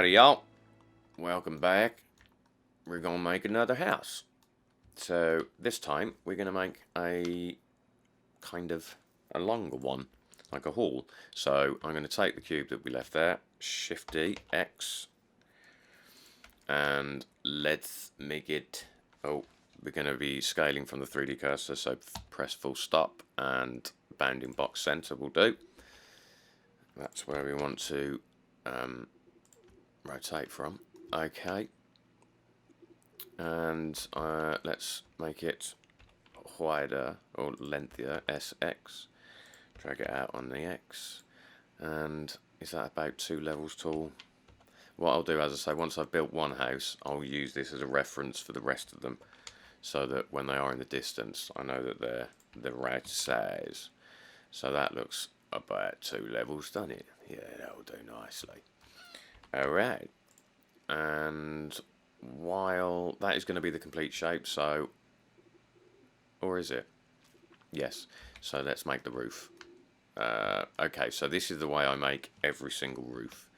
Howdy y'all, welcome back. We're gonna make another house. So this time we're gonna make a kind of a longer one, like a hall. So I'm gonna take the cube that we left there, Shift D, X, and let's make it, we're gonna be scaling from the 3D cursor, so press full stop and bounding box center will do. That's where we want to rotate from. Okay, and let's make it wider or lengthier, SX. Drag it out on the X, and is that about 2 levels tall? What I'll do, as I say, once I've built one house, I'll use this as a reference for the rest of them, so that when they are in the distance, I know that they're the right size. So that looks about 2 levels, doesn't it? Yeah, that'll do nicely. Alright, and while that is going to be the complete shape, so, or is it? Yes, so let's make the roof. Okay, so this is the way I make every single roof.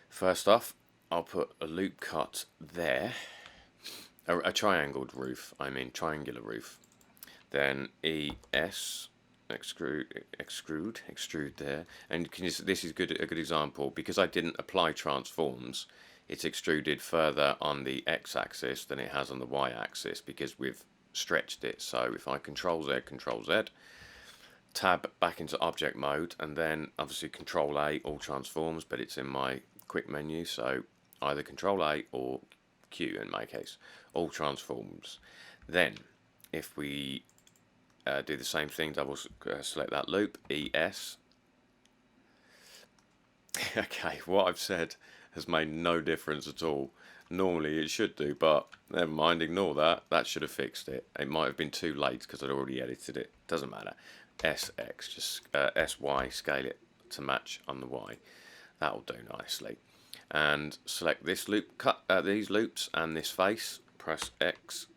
First off, I'll put a loop cut there, a triangled roof, triangular roof. Then ES, extrude there, and this is a good example because I didn't apply transforms. It's extruded further on the x-axis than it has on the y-axis because we've stretched it. So if I Control Z, tab back into object mode, and then obviously Control A, all transforms, but it's in my quick menu, so either Control A or Q in my case, all transforms. Then if we do the same thing, double select that loop, ES. Okay, what I've said has made no difference at all. Normally it should do, but never mind, ignore that. That should have fixed it. It might have been too late because I'd already edited it. Doesn't matter. SX, just SY, scale it to match on the Y. That'll do nicely. And select this loop, cut these loops and this face. Press X,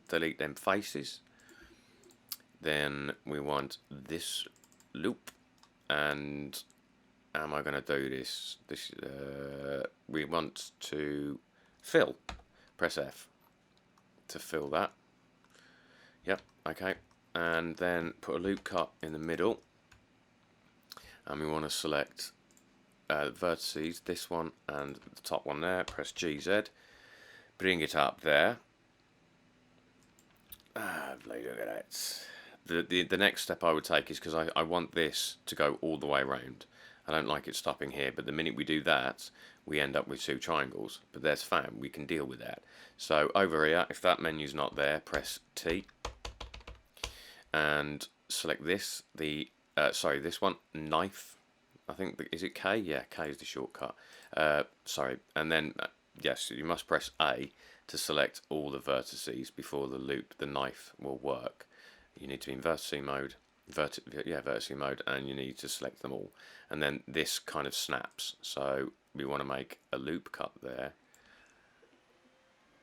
delete them faces. Then we want this loop, and am I going to do this? We want to fill. Press F to fill that. Yep, okay. And then put a loop cut in the middle, and we want to select vertices, this one and the top one there. Press GZ, bring it up there. Look at that. The next step I would take is, because I want this to go all the way around. I don't like it stopping here, but the minute we do that, we end up with 2 triangles. But that's fine, we can deal with that. So over here, if that menu's not there, press T and select this. This one, knife. I think, is it K? Yeah, K is the shortcut. And then yes, you must press A to select all the vertices before the knife will work. You need to be in vertice mode, vertice mode, and you need to select them all. And then this kind of snaps. So we want to make a loop cut there.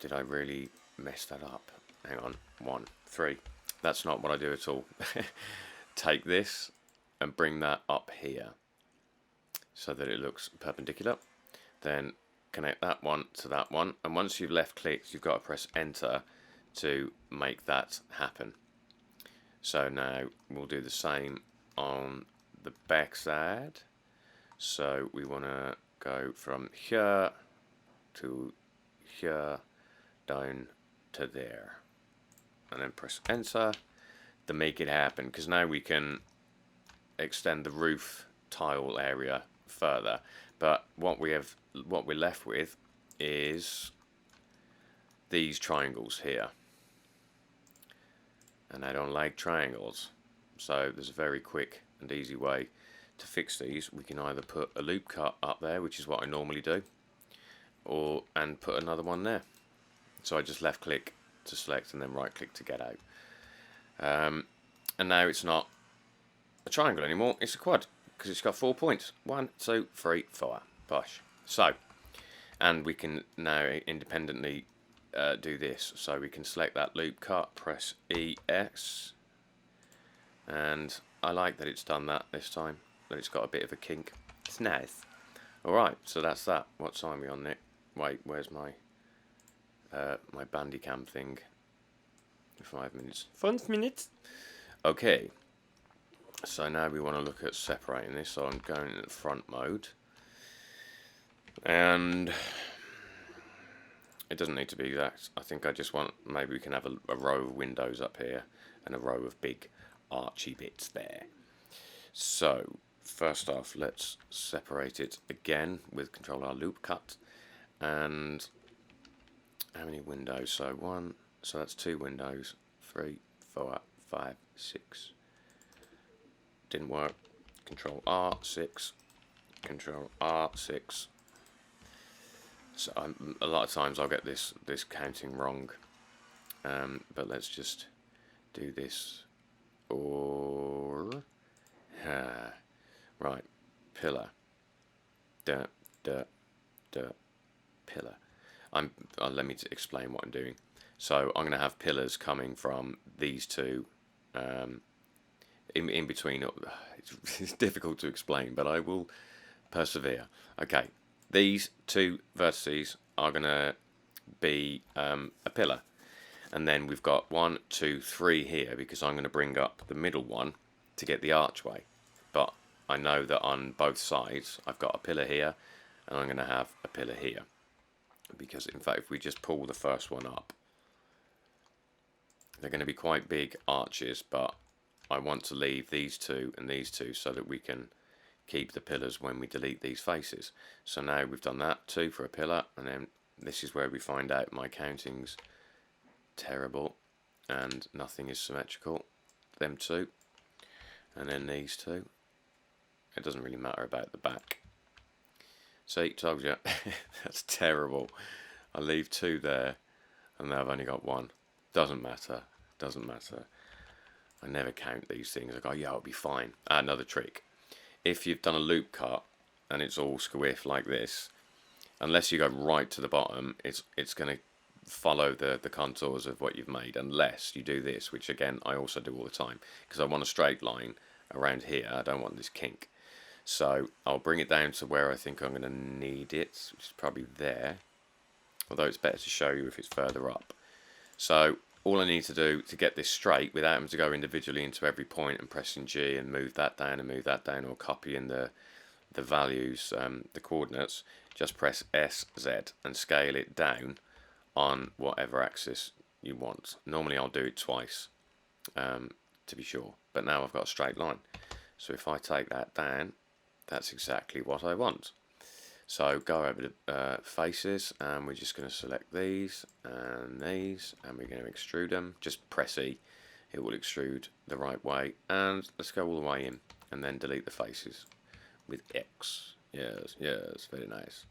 Did I really mess that up? Hang on, 1, 3. That's not what I do at all. Take this and bring that up here so that it looks perpendicular. Then connect that one to that one. And once you've left clicked, you've got to press enter to make that happen. So now we'll do the same on the back side. So we want to go from here to here, down to there, and then press enter to make it happen, because now we can extend the roof tile area further. But what we're left with is these triangles here. And I don't like triangles, so there's a very quick and easy way to fix these. We can either put a loop cut up there, which is what I normally do, and put another one there. So I just left click to select and then right click to get out. And now it's not a triangle anymore, it's a quad, because it's got 4 points. 1, 2, 3, 4. Bosh. So, and we can now independently do this. So we can select that loop cut, press ES, and I like that it's done that this time, that it's got a bit of a kink. It's nice. Alright, so that's that. What time are we on, Nick? Wait, where's my my Bandicam thing? 5 minutes. 5 minutes? Okay. So now we want to look at separating this. So I'm going into front mode. And it doesn't need to be exact. I think I just want, maybe we can have a row of windows up here and a row of big archy bits there. So first off, let's separate it again with Control R loop cut. And how many windows? So one, so that's 2 windows. 3, 4, 5, 6. Didn't work. Control R, 6. Control R, 6. So a lot of times I'll get this counting wrong. But let's just do this. Or right, pillar. Duh, duh, duh, pillar. Let me explain what I'm doing. So I'm going to have pillars coming from these two, in between. It's difficult to explain, but I will persevere. Okay, these 2 vertices are going to be a pillar. And then we've got 1, 2, 3 here, because I'm going to bring up the middle one to get the archway. But I know that on both sides I've got a pillar here, and I'm going to have a pillar here. Because in fact, if we just pull the first one up, they're going to be quite big arches, but I want to leave these 2 and these 2 so that we can keep the pillars when we delete these faces. So now we've done that, 2 for a pillar, and then this is where we find out my counting's terrible and nothing is symmetrical. Them 2, and then these 2. It doesn't really matter about the back. See, told you. That's terrible. I leave 2 there, and now I've only got 1. Doesn't matter. Doesn't matter. I never count these things. I go, yeah, it'll be fine. Another trick. If you've done a loop cut and it's all squiff like this, unless you go right to the bottom, it's going to follow the contours of what you've made, unless you do this, which again I also do all the time, because I want a straight line around here. I don't want this kink. So I'll bring it down to where I think I'm going to need it, which is probably there, although it's better to show you if it's further up. So all I need to do to get this straight, without having to go individually into every point and pressing G and move that down and move that down, or copying the values, the coordinates, just press SZ and scale it down on whatever axis you want. Normally I'll do it twice, to be sure, but now I've got a straight line. So if I take that down, that's exactly what I want. So go over the faces, and we're just going to select these, and we're going to extrude them. Just press E, it will extrude the right way, and let's go all the way in, and then delete the faces with X. Yes, yes, very nice.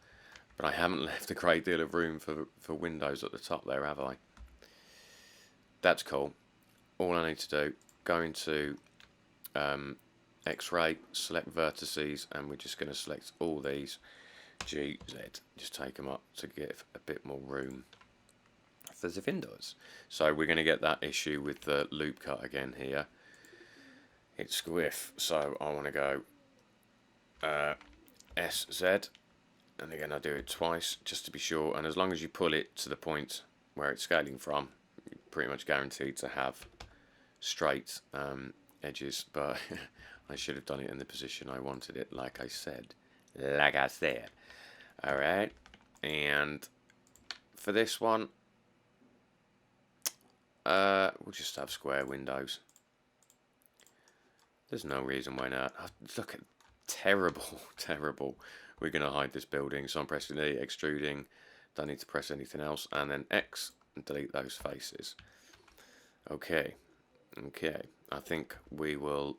But I haven't left a great deal of room for windows at the top there, have I? That's cool. All I need to do, go into X-ray, select vertices, and we're just going to select all these, G, Z, just take them up to give a bit more room for the windows. So we're going to get that issue with the loop cut again here. It's squiff, so I want to go SZ, and again I do it twice just to be sure, and as long as you pull it to the point where it's scaling from, you're pretty much guaranteed to have straight edges, but I should have done it in the position I wanted it, like I said. Alright, and for this one, we'll just have square windows. There's no reason why not. Look at terrible, terrible. We're going to hide this building, so I'm pressing E, extruding, don't need to press anything else, and then X, and delete those faces. Okay, I think we will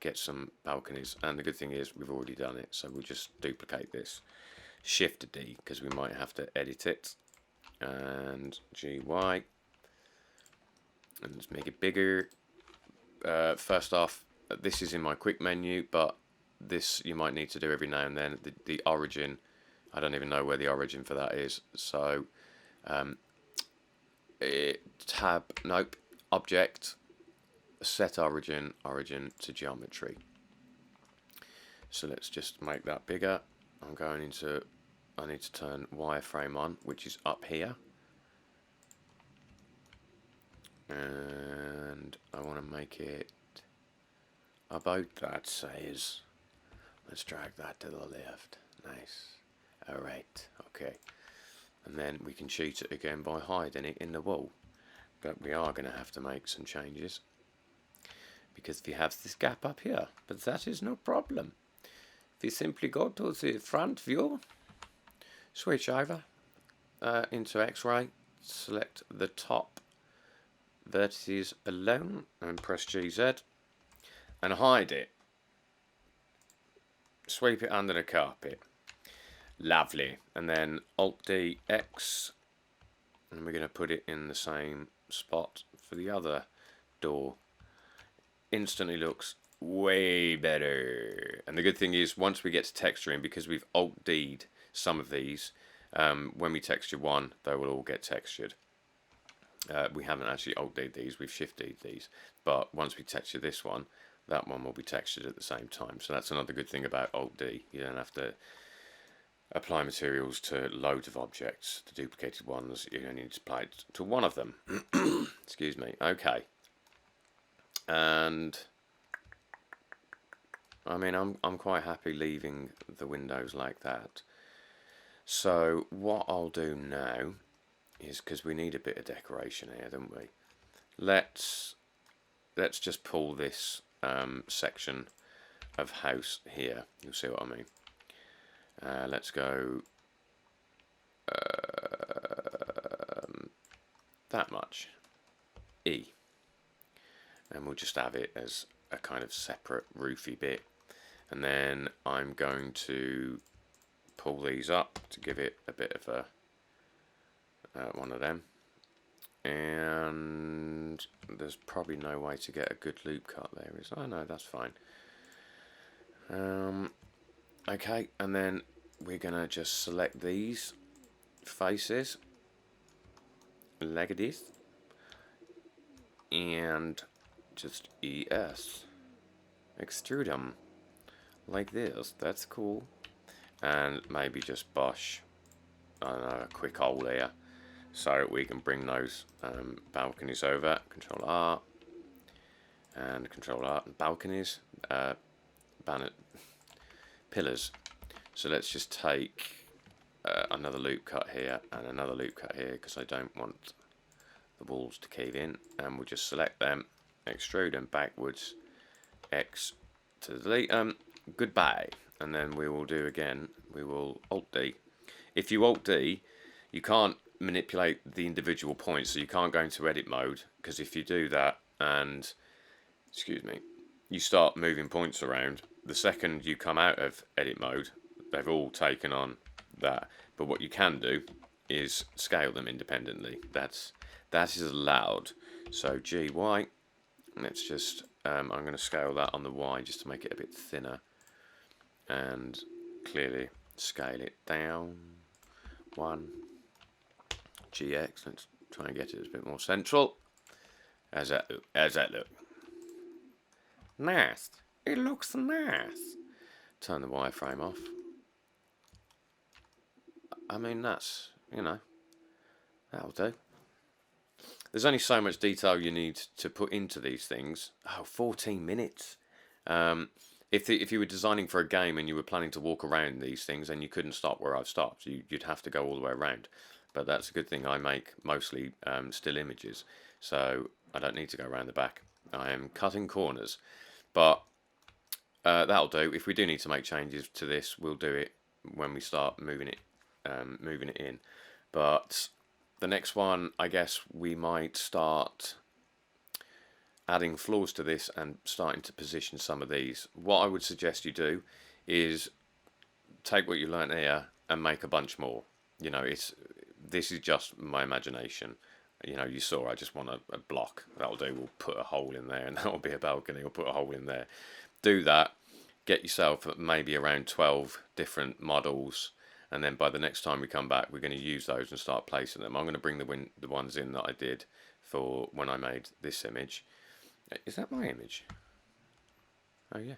get some balconies, and the good thing is we've already done it, so we'll just duplicate this. Shift D, because we might have to edit it, and GY, and let's make it bigger. First off, this is in my quick menu, but this you might need to do every now and then. The origin, I don't even know where the origin for that is, so tab, nope, object, set origin to geometry. So let's just make that bigger, I'm going into, I need to turn wireframe on, which is up here. And I want to make it about that size. Let's drag that to the left. Nice. Alright, okay. And then we can cheat it again by hiding it in the wall. But we are going to have to make some changes, because we have this gap up here. But that is no problem. We simply go to the front view, switch over into X-ray, select the top vertices alone and press GZ and hide it. Sweep it under the carpet. Lovely. And then Alt D X, and we're going to put it in the same spot for the other door. Instantly looks way better. And the good thing is, once we get to texturing, because we've Alt D'd some of these, when we texture one, they will all get textured. We haven't actually Alt D'd these, we've Shift D'd these. But once we texture this one, that one will be textured at the same time. So that's another good thing about Alt D. You don't have to apply materials to loads of objects. The duplicated ones, you only need to apply it to one of them. Excuse me. Okay. And I mean, I'm quite happy leaving the windows like that. So what I'll do now is, because we need a bit of decoration here, don't we? Let's just pull this section of house here. You'll see what I mean. Let's go that much, E, and we'll just have it as a kind of separate roofy bit. And then I'm going to pull these up to give it a bit of a one of them. And there's probably no way to get a good loop cut there, is there? Oh no, that's fine. Okay, and then we're gonna just select these faces like this and just ES, extrude them like this. That's cool. And maybe just bosh, I don't know, a quick hole there, so we can bring those balconies over. Control R and Control R and balconies, banner pillars. So let's just take another loop cut here and another loop cut here, because I don't want the walls to cave in, and we'll just select them, extrude them backwards, X to delete them, goodbye. And then we will do again, we will Alt D. If you Alt D, you can't manipulate the individual points, so you can't go into edit mode, because if you do that and, excuse me, you start moving points around, the second you come out of edit mode, they've all taken on that. But what you can do is scale them independently. That is allowed. So GY, let's just, I'm going to scale that on the Y just to make it a bit thinner, and clearly scale it down. 1 GX, let's try and get it a bit more central. How's that look? How's that look? Nice. It looks nice. Turn the wireframe off. I mean, that's, you know, that'll do. There's only so much detail you need to put into these things. Oh, 14 minutes. If you were designing for a game and you were planning to walk around these things, then you couldn't stop where I've stopped. You'd have to go all the way around. But that's a good thing. I make mostly still images, so I don't need to go around the back. I am cutting corners. But that'll do. If we do need to make changes to this, we'll do it when we start moving it in. But the next one, I guess we might start adding floors to this and starting to position some of these. What I would suggest you do is take what you learnt here and make a bunch more. You know, this is just my imagination. You know, you saw I just want a block. That'll do. We'll put a hole in there, and that'll be a balcony. We'll put a hole in there. Do that. Get yourself maybe around 12 different models, and then by the next time we come back, we're going to use those and start placing them. I'm going to bring the ones in that I did for when I made this image. Is that my image? Oh yeah.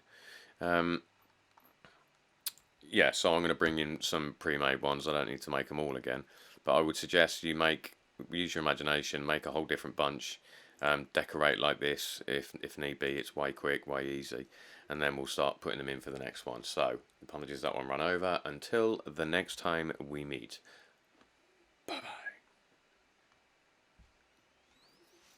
Yeah, so I'm going to bring in some pre-made ones. I don't need to make them all again, but I would suggest you use your imagination, make a whole different bunch, decorate like this if need be. It's way quick, way easy, and then we'll start putting them in for the next one. So apologies that one run over. Until the next time we meet. Bye bye.